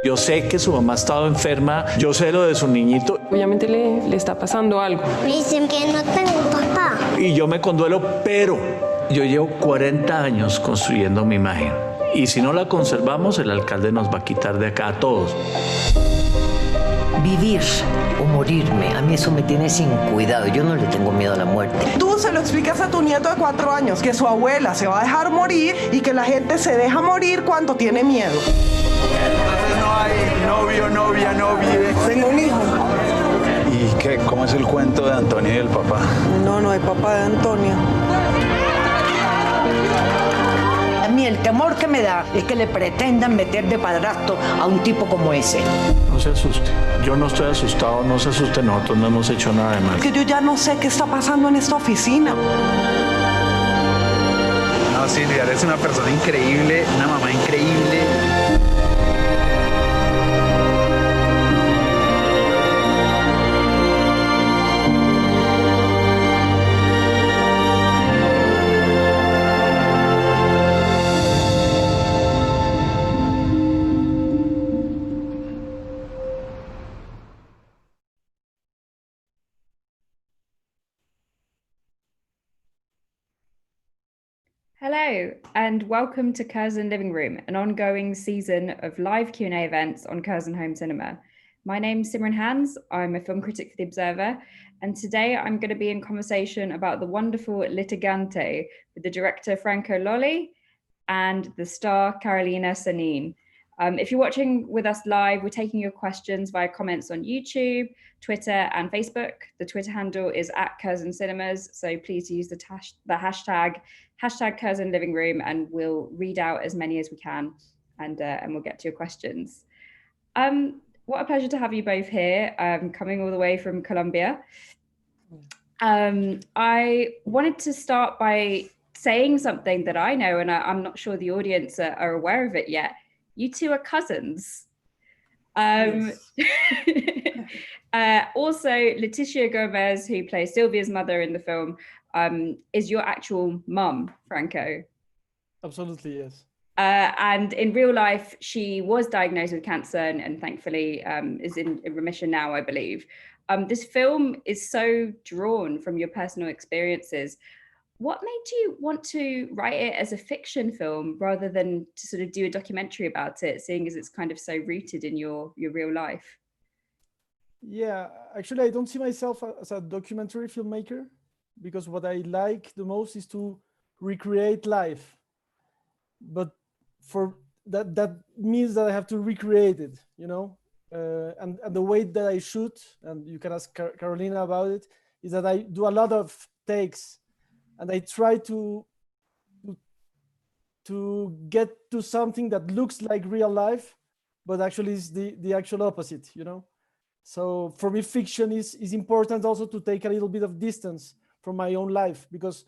Yo sé que su mamá ha estado enferma, yo sé lo de su niñito. Obviamente le está pasando algo. Me dicen que no tengo papá. Y yo me conduelo, pero yo llevo 40 años construyendo mi imagen. Y si no la conservamos, el alcalde nos va a quitar de acá a todos. Vivir o morirme, a mí eso me tiene sin cuidado. Yo no le tengo miedo a la muerte. Tú se lo explicas a tu nieto de 4 años, que su abuela se va a dejar morir y que la gente se deja morir cuando tiene miedo. Entonces no hay novio, novia, novie. Tengo un hijo. ¿Y qué? ¿Cómo es el cuento de Antonio y el papá? No hay papá de Antonia. A mí el temor que me da es que le pretendan meter de padrastro a un tipo como ese. No se asuste. Yo no estoy asustado, no se asuste. Nosotros no hemos hecho nada de mal. Que yo ya no sé qué está pasando en esta oficina. No, Silvia, eres una persona increíble, una mamá increíble. Hello, and welcome to Curzon Living Room, an ongoing season of live Q&A events on Curzon Home Cinema. My name's Simran Hans, I'm a film critic for The Observer, and today I'm going to be in conversation about the wonderful Litigante with the director Franco Lolli and the star Carolina Sanín. If you're watching with us live, we're taking your questions via comments on YouTube, Twitter and Facebook. The Twitter handle is @Curzon Cinemas, so please use the hashtag Curzon Living Room, and we'll read out as many as we can, and we'll get to your questions. What a pleasure to have you both here, coming all the way from Colombia. I wanted to start by saying something that I know, and I'm not sure the audience are aware of it yet. You two are cousins. Yes. Also, Leticia Gomez, who plays Sylvia's mother in the film, is your actual mum, Franco. Absolutely, yes. And in real life, she was diagnosed with cancer and thankfully is in remission now, I believe. This film is so drawn from your personal experiences. What made you want to write it as a fiction film rather than to sort of do a documentary about it, seeing as it's kind of so rooted in your real life? Yeah, actually, I don't see myself as a documentary filmmaker, because what I like the most is to recreate life. But for that means that I have to recreate it, you know? And the way that I shoot, and you can ask Carolina about it, is that I do a lot of takes. And I try to get to something that looks like real life, but actually is the actual opposite, you know? So for me, fiction is important also to take a little bit of distance from my own life, because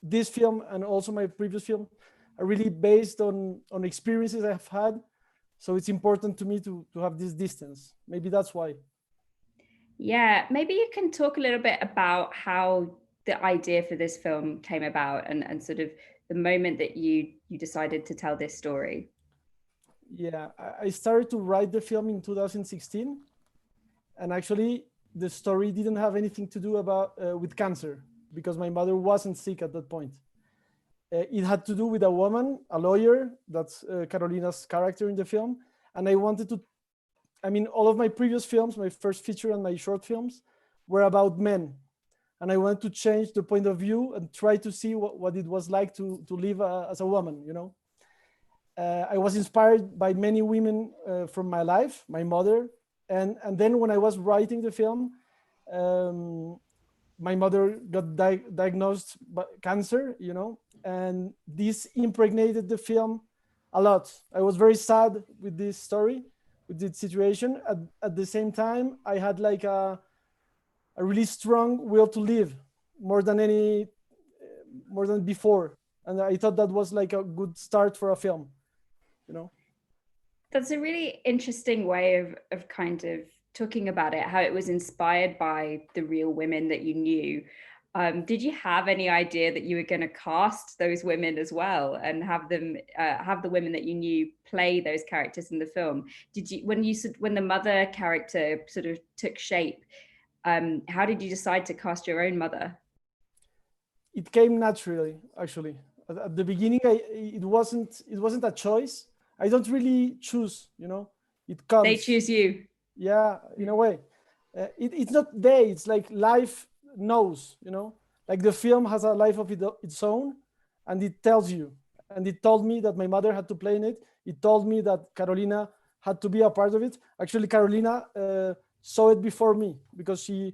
this film and also my previous film are really based on experiences I've had. So it's important to me to have this distance. Maybe that's why. Yeah, maybe you can talk a little bit about how the idea for this film came about and sort of the moment that you decided to tell this story. Yeah, I started to write the film in 2016, and actually the story didn't have anything to do with cancer, because my mother wasn't sick at that point. It had to do with a woman, a lawyer, that's Carolina's character in the film, and I wanted to, I mean, all of my previous films, my first feature and my short films, were about men. And I wanted to change the point of view and try to see what it was like to live as a woman, you know. I was inspired by many women from my life, my mother. And then when I was writing the film, my mother got diagnosed with cancer, you know, and this impregnated the film a lot. I was very sad with this story, with this situation. At the same time, I had like a really strong will to live more than before. And I thought that was like a good start for a film, you know? That's a really interesting way of kind of talking about it, how it was inspired by the real women that you knew. Did you have any idea that you were going to cast those women as well and have them have the women that you knew play those characters in the film? Did you when the mother character sort of took shape? How did you decide to cast your own mother? It came naturally, actually. At the beginning, it wasn't a choice. I don't really choose, It comes. They choose you. Yeah, in a way. It's not they. It's like life knows, Like the film has a life of its own, and it tells you. And it told me that my mother had to play in it. It told me that Carolina had to be a part of it. Actually, Carolina saw it before me because she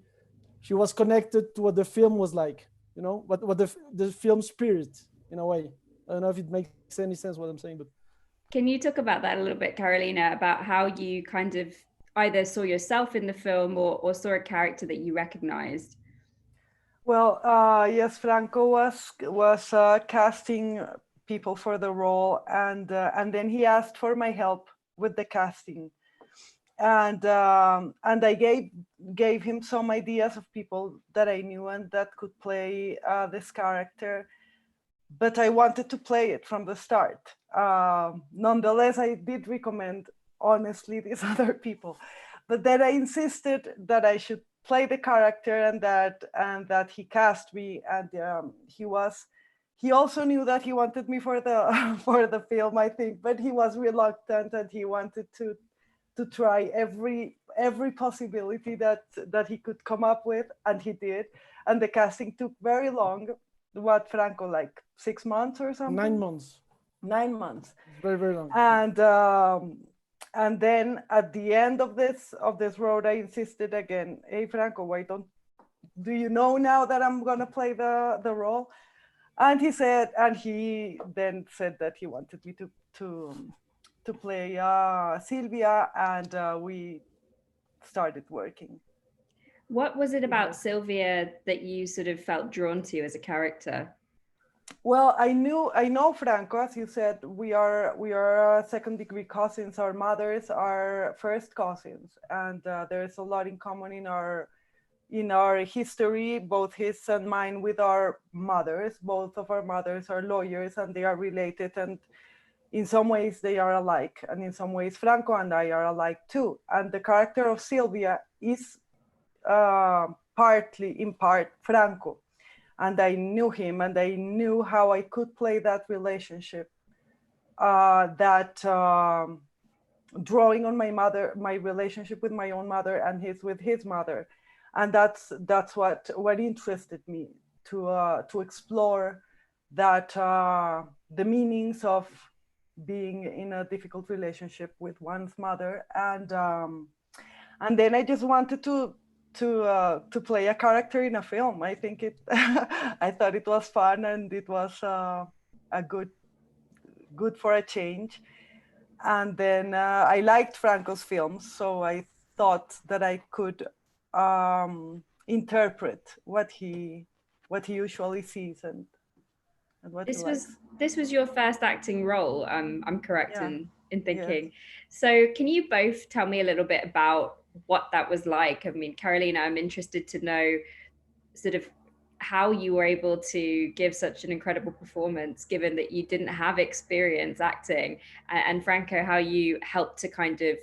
was connected to what the film was like, what the film spirit, in a way. I don't know if it makes any sense what I'm saying, but. Can you talk about that a little bit, Carolina, about how you kind of either saw yourself in the film or saw a character that you recognized? Well, yes, Franco was casting people for the role, and then he asked for my help with the casting, and I gave him some ideas of people that I knew and that could play this character, but I wanted to play it from the start. Nonetheless, I did recommend honestly these other people, but then I insisted that I should play the character and that he cast me, and he also knew that he wanted me for the for the film, I think, but he was reluctant and he wanted to try every possibility that he could come up with, and he did. And the casting took very long. What, Franco, like 6 months or something? 9 months. 9 months. Very, very long. And then at the end of this road, I insisted again, hey, Franco, do you know now that I'm gonna play the role? And he then said that he wanted me to play Sylvia, and we started working. What was it about Sylvia that you sort of felt drawn to as a character? Well, I know Franco, as you said, we are second-degree cousins. Our mothers are first cousins, and there's a lot in common in our history, both his and mine, with our mothers. Both of our mothers are lawyers, and they are related, and in some ways they are alike, and in some ways Franco and I are alike too. And the character of Sylvia is in part Franco. And I knew him, and I knew how I could play that relationship, drawing on my relationship with my own mother and his with his mother. And that's what interested me, to explore that, the meanings of being in a difficult relationship with one's mother. And then I just wanted to play a character in a film. I think I thought it was fun, and it was a good for a change. And then I liked Franco's films, so I thought that I could interpret what he usually sees and what this was your first acting role. I'm correct in thinking. Yes. So can you both tell me a little bit about what that was like? I mean, Carolina, I'm interested to know sort of how you were able to give such an incredible performance, given that you didn't have experience acting, and Franco, how you helped to kind of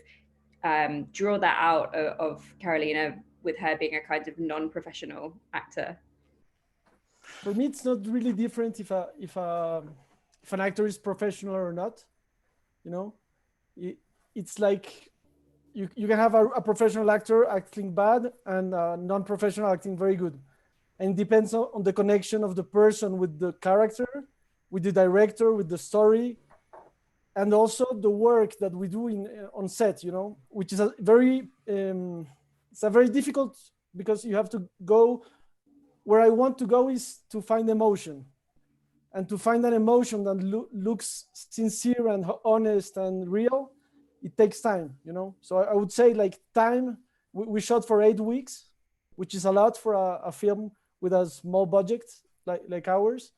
draw that out of Carolina with her being a kind of non-professional actor. For me, it's not really different if an actor is professional or not. It's like you can have a professional actor acting bad and a non-professional acting very good. And it depends on the connection of the person with the character, with the director, with the story, and also the work that we do on set, which is it's a very difficult, because you have to go where I want to go is to find emotion, and to find an emotion that looks sincere and honest and real. It takes time, So I would say, like, time. We shot for 8 weeks, which is a lot for a film with a small budget like ours.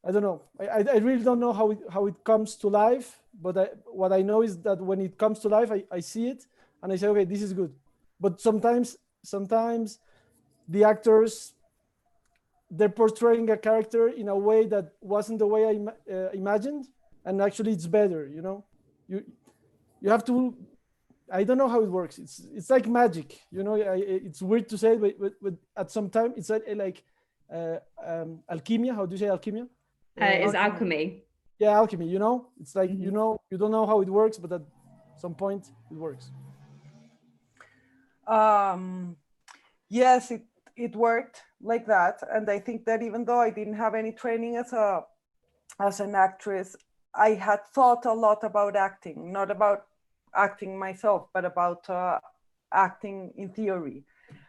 I don't know. I really don't know how it comes to life. But what I know is that when it comes to life, I see it and I say, okay, this is good. But sometimes the actors they're portraying a character in a way that wasn't the way I imagined, and actually it's better. You know, you have to. I don't know how it works. It's like magic. You know, it's weird to say, but at some time it's like alchemy. How do you say alchemy? Is alchemy. Yeah, alchemy. You know, it's like Mm-hmm. you know, you don't know how it works, but at some point it works. Yes, it worked like that, and I think that even though I didn't have any training as an actress, I had thought a lot about acting, not about acting myself, but about acting in theory.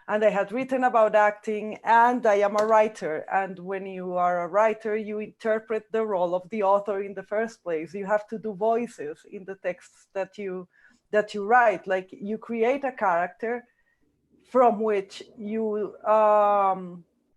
And I had written about acting, and I am a writer. And when you are a writer, you interpret the role of the author in the first place. You have to do voices in the texts that you write. Like, you create a character from which you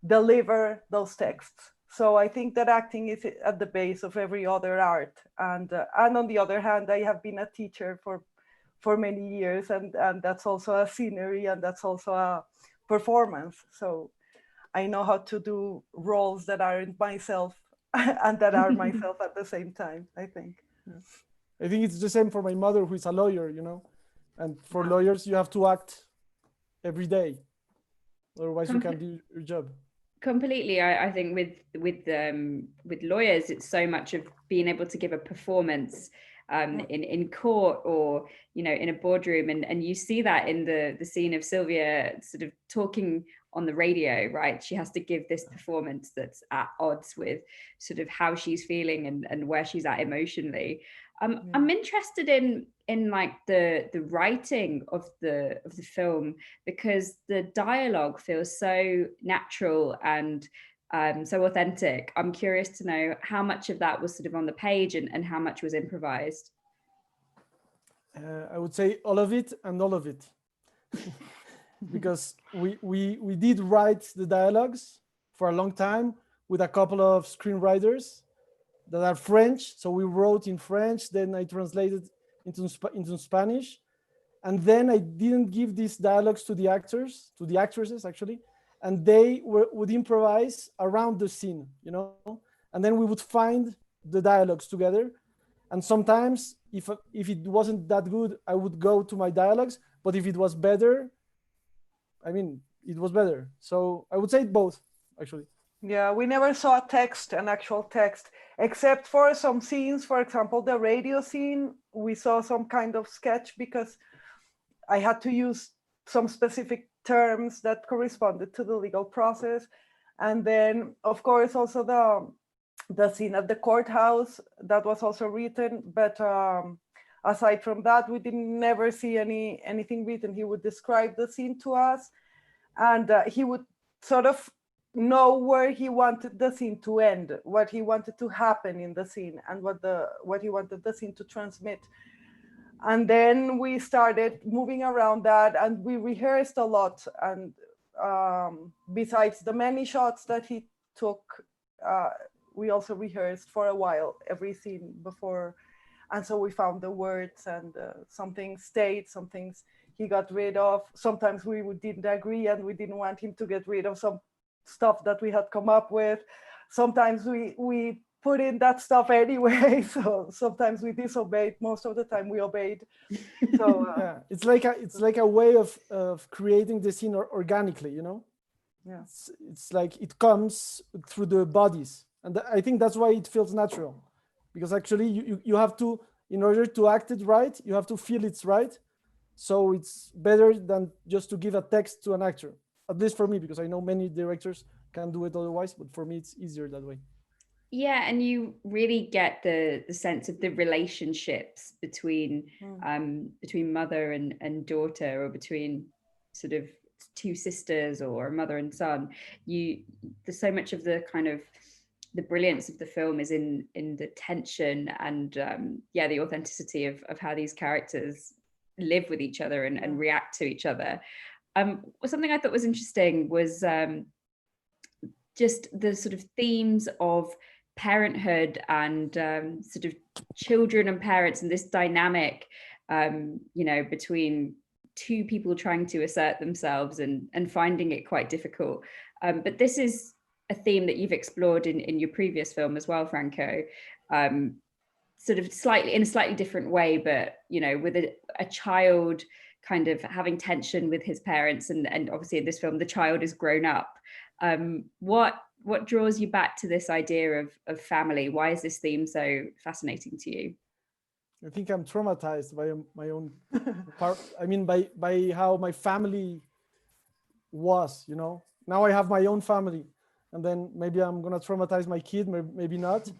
deliver those texts. So I think that acting is at the base of every other art. And on the other hand, I have been a teacher for many years, and that's also a scenery, and that's also a performance. So I know how to do roles that aren't myself and that are myself at the same time, I think. I think it's the same for my mother, who is a lawyer, you know, and for lawyers, you have to act every day, otherwise you can't do your job. Completely. I think with lawyers, it's so much of being able to give a performance in court, or in a boardroom, and you see that in the scene of Sylvia sort of talking on the radio, right? She has to give this performance that's at odds with sort of how she's feeling and where she's at emotionally. I'm interested in like the writing of the film, because the dialogue feels so natural and so authentic. I'm curious to know how much of that was sort of on the page and how much was improvised. I would say all of it and all of it. Because we did write the dialogues for a long time with a couple of screenwriters that are French. So we wrote in French, then I translated into Spanish. And then I didn't give these dialogues to the actors, to the actresses actually, and they would improvise around the scene, and then we would find the dialogues together. And sometimes if it wasn't that good, I would go to my dialogues, but if it was better, it was better. So I would say both, actually. Yeah, we never saw an actual text, except for some scenes. For example, the radio scene, we saw some kind of sketch because I had to use some specific terms that corresponded to the legal process. And then, of course, also the scene at the courthouse, that was also written. But aside from that, we didn't never see anything written. He would describe the scene to us, and he would sort of know where he wanted the scene to end, what he wanted to happen in the scene, and what he wanted the scene to transmit. And then we started moving around that, and we rehearsed a lot. And besides the many shots that he took, we also rehearsed for a while every scene before. And so we found the words, and some things stayed, some things he got rid of. Sometimes we didn't agree, and we didn't want him to get rid of some stuff that we had come up with. Sometimes we put in that stuff anyway. So sometimes we disobeyed. Most of the time we obeyed. So yeah, it's like a way of creating the scene organically, Yeah. It's like it comes through the bodies, and I think that's why it feels natural, because actually you have to, in order to act it right, you have to feel it's right. So it's better than just to give a text to an actor, at least for me, because I know many directors can do it otherwise, but for me it's easier that way. Yeah, and you really get the sense of the relationships between mother and daughter, or between sort of two sisters, or a mother and son. There's so much of the kind of the brilliance of the film is in the tension and the authenticity of how these characters live with each other and react to each other. Something I thought was interesting was just the sort of themes of parenthood and sort of children and parents, and this dynamic between two people trying to assert themselves and finding it quite difficult. But this is a theme that you've explored in your previous film as well, Franco. Sort of slightly in a slightly different way, but you know, with a child kind of having tension with his parents, and obviously in this film the child is grown up. What draws you back to this idea of family? Why is this theme so fascinating to you? I think I'm traumatized by my own part. I mean, by how my family was, you know. Now I have my own family, and then maybe I'm gonna traumatize my kid, maybe not,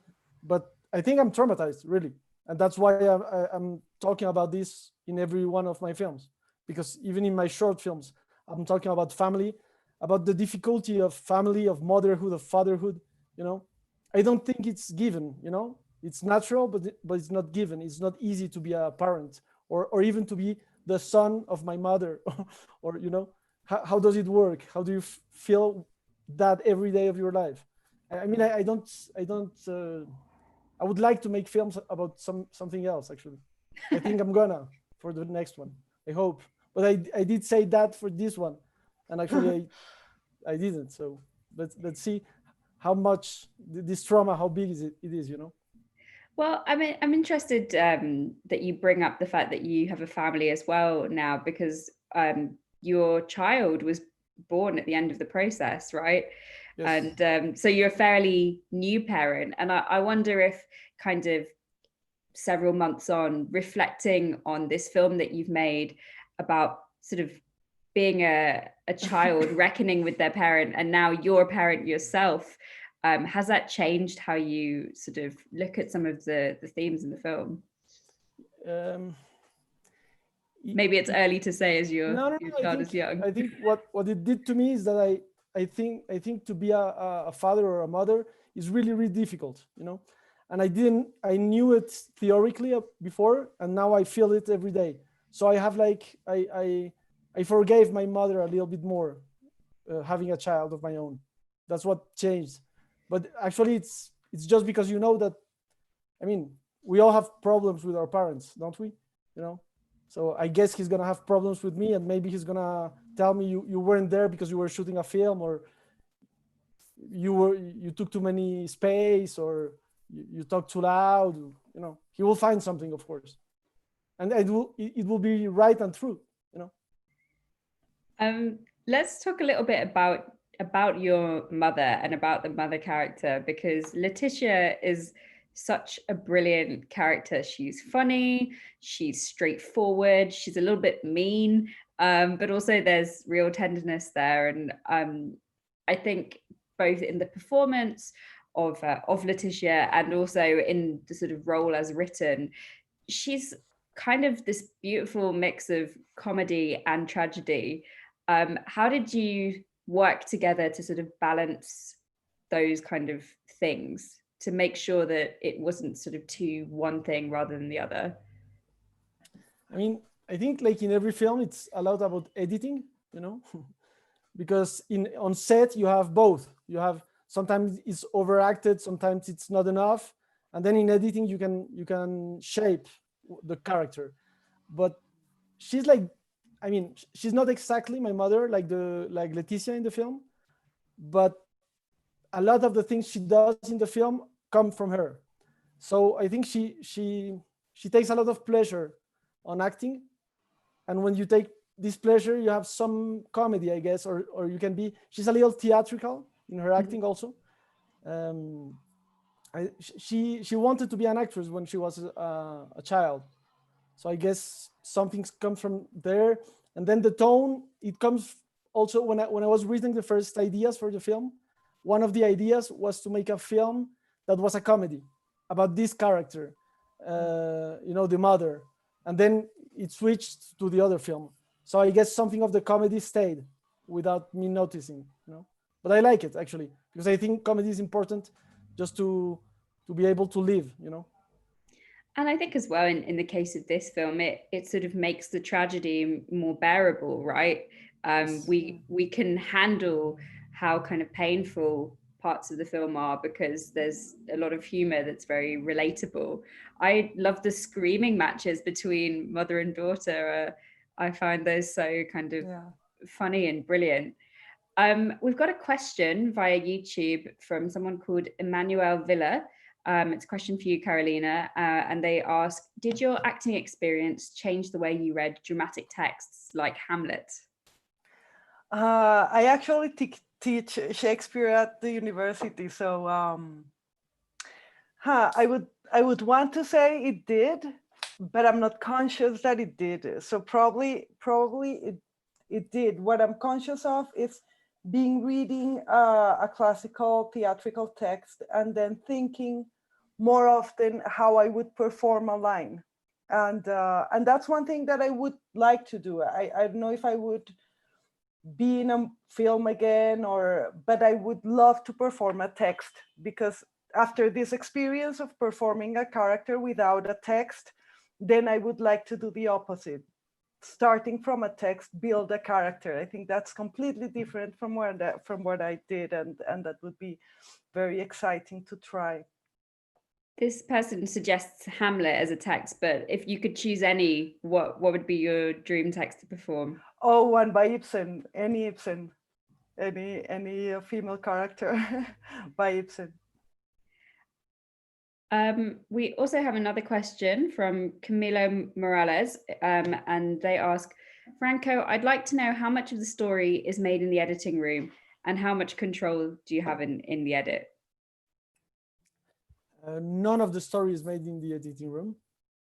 but I think I'm traumatized, really. And that's why I'm talking about this in every one of my films, because even in my short films, I'm talking about family, about the difficulty of family, of motherhood, of fatherhood, you know. I don't think it's given, you know. It's natural, but it's not given. It's not easy to be a parent, or even to be the son of my mother, or, you know, how does it work? How do you feel that every day of your life? I mean, I would like to make films about something else, actually. I think I'm gonna for the next one, I hope. But I did say that for this one, and actually I didn't. So let's see how much this trauma, how big it is, you know? Well, I mean, I'm interested that you bring up the fact that you have a family as well now, because your child was born at the end of the process, right? Yes. And so you're a fairly new parent. And I wonder if kind of several months on, reflecting on this film that you've made about sort of being a child reckoning with their parent, and now you're a parent yourself, has that changed how you sort of look at some of the themes in the film? Maybe it's early to say as your child is young. I think what it did to me is that I think to be a father or a mother is really, really difficult, you know. And I knew it theoretically before, and now I feel it every day. So I have like, I forgave my mother a little bit more, having a child of my own. That's what changed. But actually it's just because, you know, that, I mean, we all have problems with our parents, don't we? You know? So I guess he's gonna have problems with me, and maybe he's gonna tell me you weren't there because you were shooting a film, or you took too many space, or you talk too loud. You know, he will find something, of course, and it will be right and true. You know. Let's talk a little bit about your mother and about the mother character, because Leticia is such a brilliant character. She's funny, she's straightforward, she's a little bit mean, but also there's real tenderness there. And I think both in the performance of Leticia and also in the sort of role as written, she's kind of this beautiful mix of comedy and tragedy. How did you work together to sort of balance those kind of things, to make sure that it wasn't sort of too one thing rather than the other? I mean, I think like in every film, it's a lot about editing, you know, because on set you have both. You have, sometimes it's overacted, sometimes it's not enough, and then in editing you can shape the character. But she's like, I mean, she's not exactly my mother like Leticia in the film, but a lot of the things she does in the film come from her. So I think she takes a lot of pleasure on acting, and when you take this pleasure, you have some comedy, I guess, or you can be. She's a little theatrical in her acting also. She wanted to be an actress when she was a child, so I guess something comes from there. And then the tone, it comes also when I was reading the first ideas for the film. One of the ideas was to make a film that was a comedy about this character, you know, the mother, and then it switched to the other film. So I guess something of the comedy stayed without me noticing, you know. But I like it actually, because I think comedy is important just to be able to live, you know. And I think as well, in the case of this film, it sort of makes the tragedy more bearable, right? We can handle how kind of painful parts of the film are, because there's a lot of humor that's very relatable. I love the screaming matches between mother and daughter. I find those so kind of funny and brilliant. We've got a question via YouTube from someone called Emmanuel Villa. It's a question for you, Carolina, and they ask, did your acting experience change the way you read dramatic texts like Hamlet? I actually teach Shakespeare at the university, so I would want to say it did, but I'm not conscious that it did. So probably it did. What I'm conscious of is reading a classical theatrical text and then thinking more often how I would perform a line, and that's one thing that I would like to do. I don't know if I would be in a film again, but I would love to perform a text, because after this experience of performing a character without a text, then I would like to do the opposite. Starting from a text, build a character. I think that's completely different from what I did, and that would be very exciting to try. This person suggests Hamlet as a text, but if you could choose any, what would be your dream text to perform? Oh, one by Ibsen, any Ibsen, any female character by Ibsen. We also have another question from Camilo Morales, and they ask, Franco, I'd like to know how much of the story is made in the editing room and how much control do you have in the edit? None of the story is made in the editing room.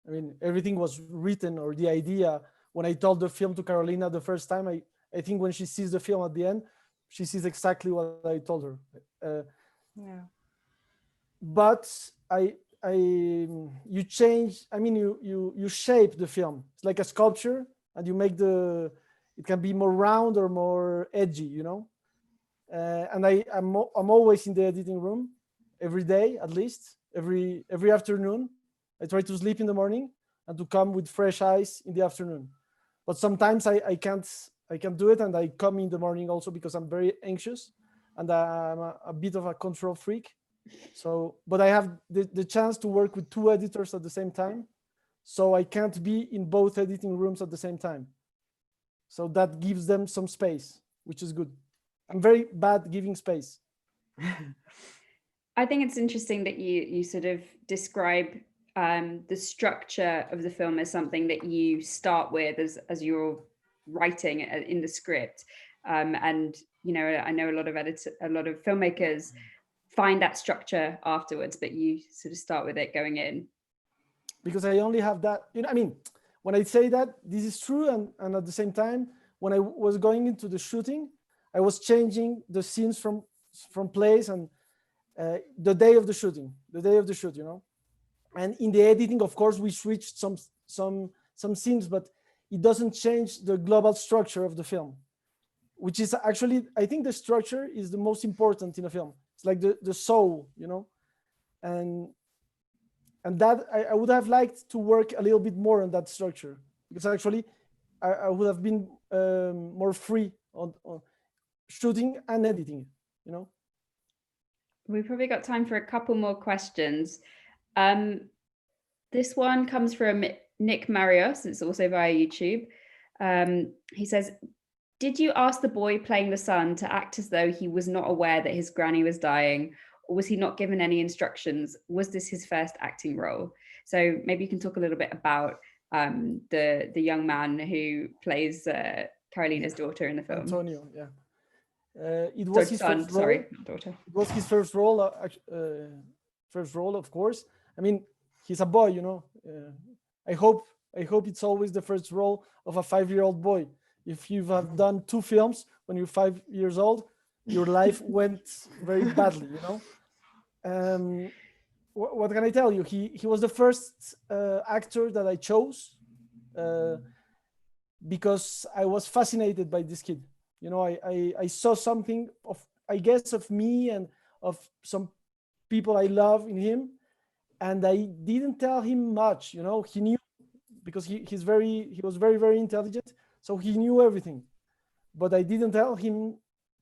I mean, everything was written, or the idea, when I told the film to Carolina the first time, I think when she sees the film at the end, she sees exactly what I told her. Yeah. But you change, I mean, you shape the film. It's like a sculpture, and you make it can be more round or more edgy, you know? And I'm always in the editing room every day, at least every afternoon. I try to sleep in the morning and to come with fresh eyes in the afternoon. But sometimes I can't do it, and I come in the morning also because I'm very anxious and I'm a bit of a control freak. So, but I have the chance to work with 2 editors at the same time. So I can't be in both editing rooms at the same time. So that gives them some space, which is good. I'm very bad giving space. I think it's interesting that you sort of describe the structure of the film as something that you start with as you're writing in the script. And, you know, I know a lot of filmmakers find that structure afterwards, but you sort of start with it going in. Because I only have that, you know, I mean, when I say that, this is true. And at the same time, when I was going into the shooting, I was changing the scenes from plays, and the day of the shoot, you know. And in the editing, of course, we switched some scenes, but it doesn't change the global structure of the film, which is actually, I think the structure is the most important in a film. It's like the soul, you know. And that I would have liked to work a little bit more on that structure, because actually I would have been more free on shooting and editing, you know. We've probably got time for a couple more questions. This one comes from Nick Marios. It's also via YouTube. He says, did you ask the boy playing the son to act as though he was not aware that his granny was dying, or was he not given any instructions? Was this his first acting role? So maybe you can talk a little bit about the young man who plays Carolina's daughter in the film. Antonio, yeah. It was his son, first role. sorry, daughter. It was his first role, of course. I mean, he's a boy, you know. I hope it's always the first role of a 5-year-old boy. If you have done 2 films when you're 5 years old, your life went very badly, you know. What can I tell you? He was the first actor that I chose because I was fascinated by this kid. You know, I saw something of, I guess, of me and of some people I love in him, and I didn't tell him much. You know, he knew, because he was very, very intelligent, so he knew everything. But I didn't tell him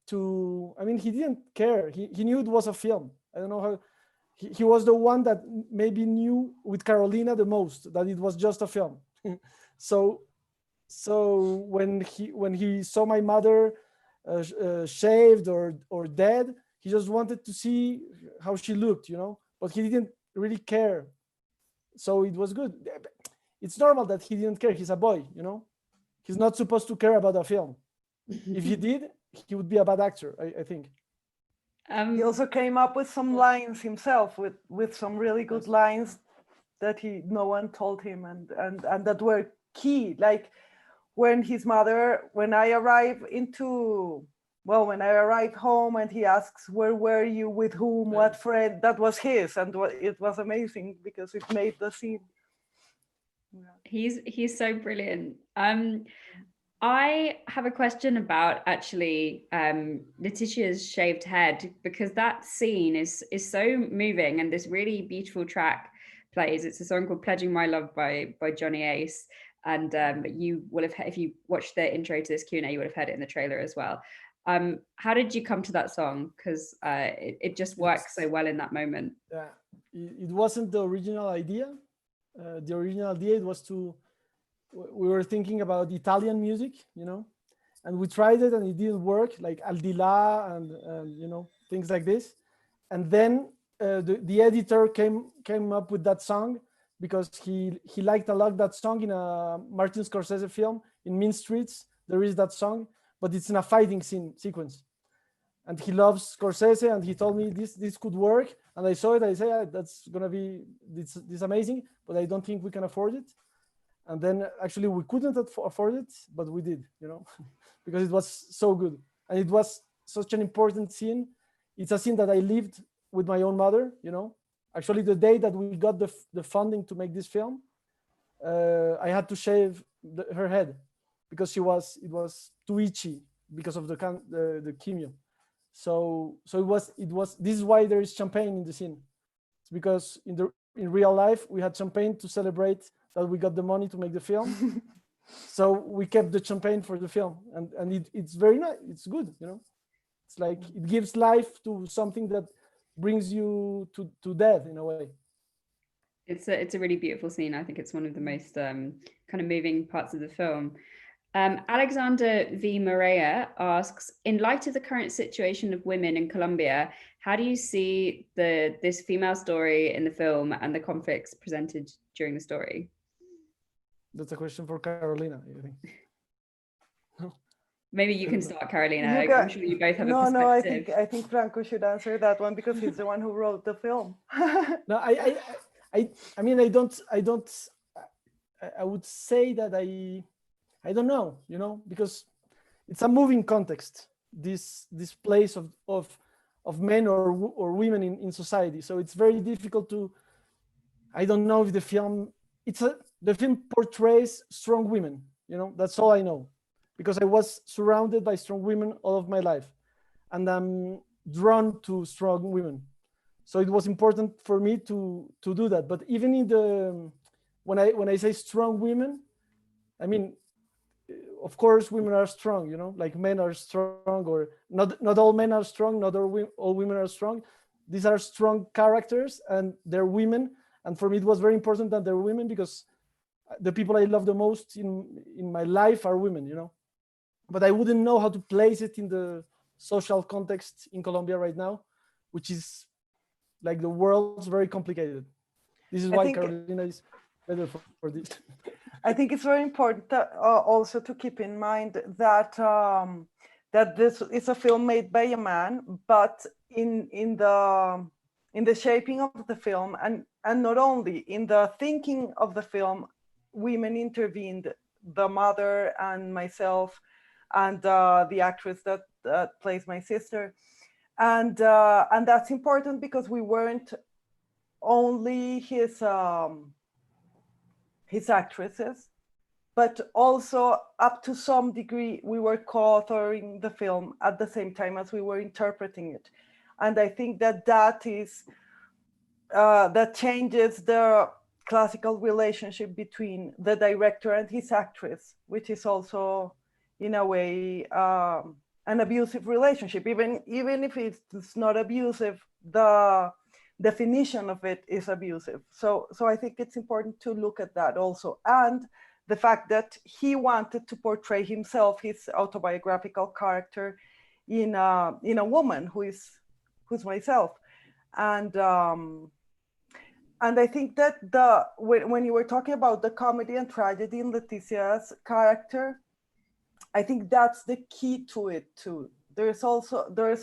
to. I mean, he didn't care. He knew it was a film. I don't know how. He was the one that maybe knew with Carolina the most that it was just a film. So when he saw my mother shaved or dead. He just wanted to see how she looked, but he didn't really care. So it was good. It's normal that he didn't care. He's a boy, He's not supposed to care about a film. If he did, he would be a bad actor, I think. He also came up with some lines himself, with some really good lines that no one told him, and that were key. Like when I arrive home and he asks, where were you, with whom, what friend, that was his, and it was amazing because it made the scene. Yeah. He's so brilliant. I have a question about actually Letitia's shaved head, because that scene is so moving, and this really beautiful track plays. It's a song called Pledging My Love by Johnny Ace, and you will have, if you watched the intro to this Q&A, you would have heard it in the trailer as well. How did you come to that song? Because it just works so well in that moment. Yeah, it wasn't the original idea. The original idea was we were thinking about Italian music, and we tried it and it didn't work, like Al Di La and things like this. And then the editor came up with that song because he liked a lot that song in a Martin Scorsese film, in Mean Streets. There is that song, but it's in a fighting sequence. And he loves Scorsese, and he told me this could work. And I saw it. I said, that's gonna be this amazing, but I don't think we can afford it. And then actually we couldn't afford it, but we did, because it was so good. And it was such an important scene. It's a scene that I lived with my own mother, Actually, the day that we got the funding to make this film, I had to shave her head because it was too itchy because of the chemo. So it was. This is why there is champagne in the scene. It's because in real life we had champagne to celebrate that we got the money to make the film. So we kept the champagne for the film, and it's very nice. It's good, It's like it gives life to something that brings you to death in a way. It's a really beautiful scene. I think it's one of the most kind of moving parts of the film. Alexander V. Morea asks, in light of the current situation of women in Colombia, how do you see this female story in the film and the conflicts presented during the story? That's a question for Carolina, I think. Maybe you can start, Carolina. I'm sure you both have a perspective. No, I think Franco should answer that one because he's the one who wrote the film. No, I mean, I would say that I don't know, because it's a moving context, this place of men or women in society. So it's very difficult I don't know if the film portrays strong women, that's all I know, because I was surrounded by strong women all of my life, and I'm drawn to strong women. So it was important for me to do that. But even when I say strong women, I mean, of course, women are strong, like men are strong, or not all men are strong, not all women are strong. These are strong characters, and they're women. And for me, it was very important that they're women because the people I love the most in my life are women, But I wouldn't know how to place it in the social context in Colombia right now, which is like the world's very complicated. This is why Carolina is better for this. I think it's very important also to keep in mind that that this is a film made by a man, but in the shaping of the film and not only in the thinking of the film, women intervened. The mother and myself and the actress that plays my sister, and that's important because we weren't only his actresses, but also up to some degree we were co-authoring the film at the same time as we were interpreting it. And I think that is that changes the classical relationship between the director and his actress, which is also in a way an abusive relationship. Even if it's not abusive, the definition of it is abusive. So I think it's important to look at that also. And the fact that he wanted to portray himself, his autobiographical character, in a woman who's myself, and I think that when you were talking about the comedy and tragedy in Leticia's character, I think that's the key to it too. There is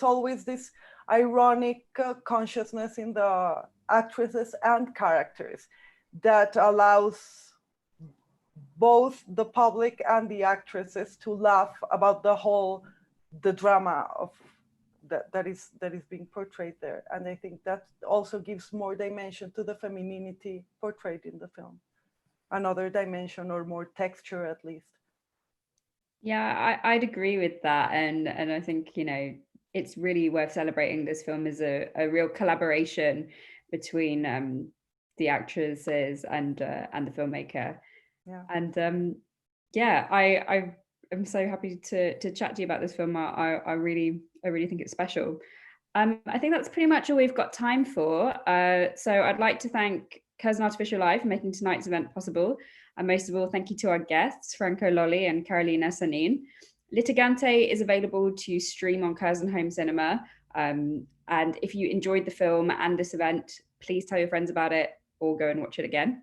always this ironic consciousness in the actresses and characters that allows both the public and the actresses to laugh about the drama of that is being portrayed there. And I think that also gives more dimension to the femininity portrayed in the film, another dimension or more texture at least. Yeah, I'd agree with that, and I think it's really worth celebrating. This film is a real collaboration between the actresses and the filmmaker. Yeah. And I'm so happy to chat to you about this film. I really think it's special. I think that's pretty much all we've got time for. So I'd like to thank Curzon Artificial Life for making tonight's event possible. And most of all, thank you to our guests, Franco Lolli and Carolina Sanín. Litigante is available to stream on Curzon Home Cinema. And if you enjoyed the film and this event, please tell your friends about it or go and watch it again.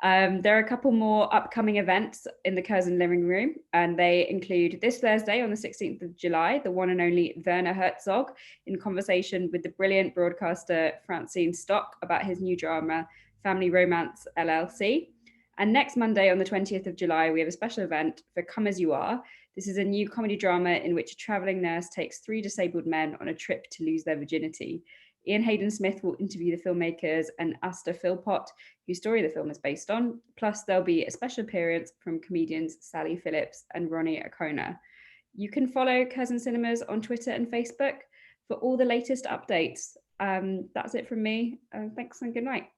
There are a couple more upcoming events in the Curzon Living Room, and they include this Thursday on the 16th of July, the one and only Werner Herzog in conversation with the brilliant broadcaster Francine Stock about his new drama, Family Romance LLC. And next Monday on the 20th of July, we have a special event for Come As You Are. This is a new comedy drama in which a traveling nurse takes 3 disabled men on a trip to lose their virginity. Ian Hayden Smith will interview the filmmakers and Asta Philpott, whose story the film is based on. Plus, there'll be a special appearance from comedians Sally Phillips and Ronnie O'Connor. You can follow Curzon Cinemas on Twitter and Facebook for all the latest updates. That's it from me. Thanks and good night.